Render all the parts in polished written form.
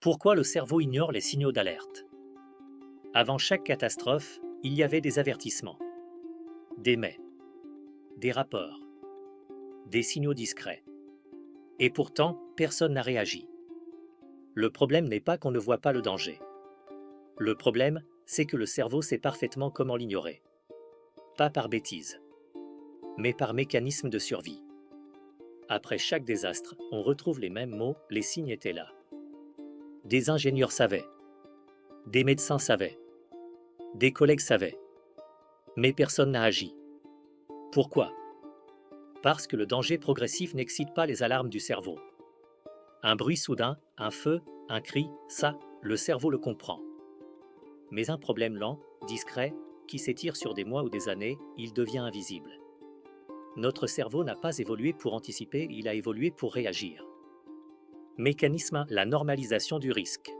Pourquoi le cerveau ignore les signaux d'alerte? Avant chaque catastrophe, il y avait des avertissements, des mais, des rapports, des signaux discrets. Et pourtant, personne n'a réagi. Le problème n'est pas qu'on ne voit pas le danger. Le problème, c'est que le cerveau sait parfaitement comment l'ignorer. Pas par bêtise, mais par mécanisme de survie. Après chaque désastre, on retrouve les mêmes mots, les signes étaient là. Des ingénieurs savaient, des médecins savaient, des collègues savaient, mais personne n'a agi. Pourquoi? Parce que le danger progressif n'excite pas les alarmes du cerveau. Un bruit soudain, un feu, un cri, ça, le cerveau le comprend. Mais un problème lent, discret, qui s'étire sur des mois ou des années, il devient invisible. Notre cerveau n'a pas évolué pour anticiper, il a évolué pour réagir. Mécanisme 1, la normalisation du risque.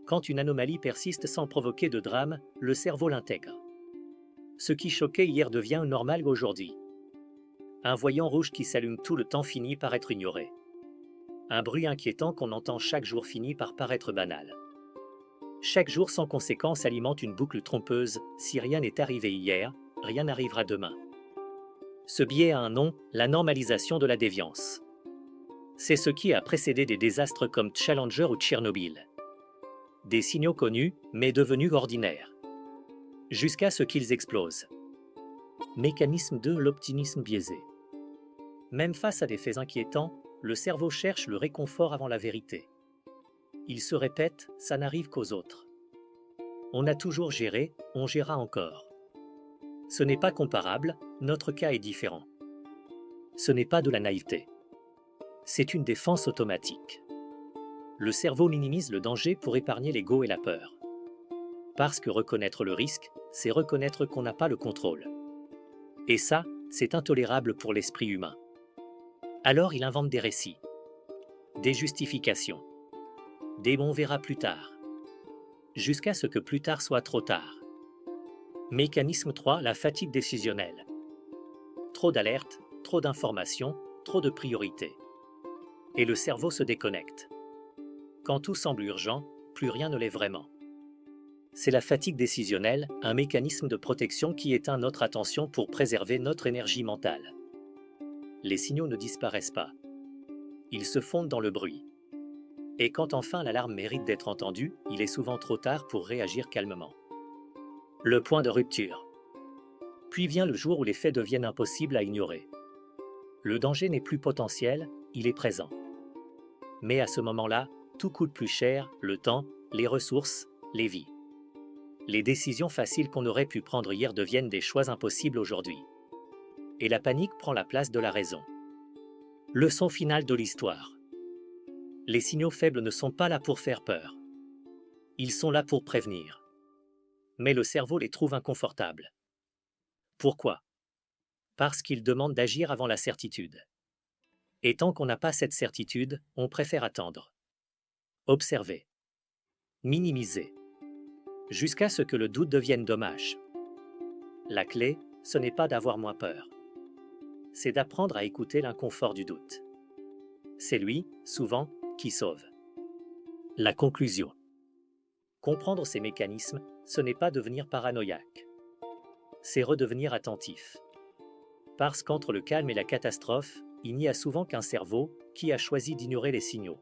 Quand une anomalie persiste sans provoquer de drame, le cerveau l'intègre. Ce qui choquait hier devient normal aujourd'hui. Un voyant rouge qui s'allume tout le temps finit par être ignoré. Un bruit inquiétant qu'on entend chaque jour finit par paraître banal. Chaque jour sans conséquence alimente une boucle trompeuse, si rien n'est arrivé hier, rien n'arrivera demain. Ce biais a un nom, la normalisation de la déviance. C'est ce qui a précédé des désastres comme Challenger ou Tchernobyl. Des signaux connus, mais devenus ordinaires. Jusqu'à ce qu'ils explosent. Mécanisme 2, l'optimisme biaisé. Même face à des faits inquiétants, le cerveau cherche le réconfort avant la vérité. Il se répète, ça n'arrive qu'aux autres. On a toujours géré, on gérera encore. Ce n'est pas comparable, notre cas est différent. Ce n'est pas de la naïveté. C'est une défense automatique. Le cerveau minimise le danger pour épargner l'ego et la peur. Parce que reconnaître le risque, c'est reconnaître qu'on n'a pas le contrôle. Et ça, c'est intolérable pour l'esprit humain. Alors il invente des récits, des justifications, des on verra plus tard, jusqu'à ce que plus tard soit trop tard. Mécanisme 3, la fatigue décisionnelle. Trop d'alertes, trop d'informations, trop de priorités. Et le cerveau se déconnecte. Quand tout semble urgent, plus rien ne l'est vraiment. C'est la fatigue décisionnelle, un mécanisme de protection qui éteint notre attention pour préserver notre énergie mentale. Les signaux ne disparaissent pas. Ils se fondent dans le bruit. Et quand enfin l'alarme mérite d'être entendue, il est souvent trop tard pour réagir calmement. Le point de rupture. Puis vient le jour où les faits deviennent impossibles à ignorer. Le danger n'est plus potentiel, il est présent. Mais à ce moment-là, tout coûte plus cher, le temps, les ressources, les vies. Les décisions faciles qu'on aurait pu prendre hier deviennent des choix impossibles aujourd'hui. Et la panique prend la place de la raison. Leçon finale de l'histoire. Les signaux faibles ne sont pas là pour faire peur. Ils sont là pour prévenir. Mais le cerveau les trouve inconfortables. Pourquoi? Parce qu'ils demandent d'agir avant la certitude. Et tant qu'on n'a pas cette certitude, on préfère attendre. Observer. Minimiser. Jusqu'à ce que le doute devienne dommage. La clé, ce n'est pas d'avoir moins peur. C'est d'apprendre à écouter l'inconfort du doute. C'est lui, souvent, qui sauve. La conclusion. Comprendre ces mécanismes, ce n'est pas devenir paranoïaque. C'est redevenir attentif. Parce qu'entre le calme et la catastrophe, il n'y a souvent qu'un cerveau qui a choisi d'ignorer les signaux.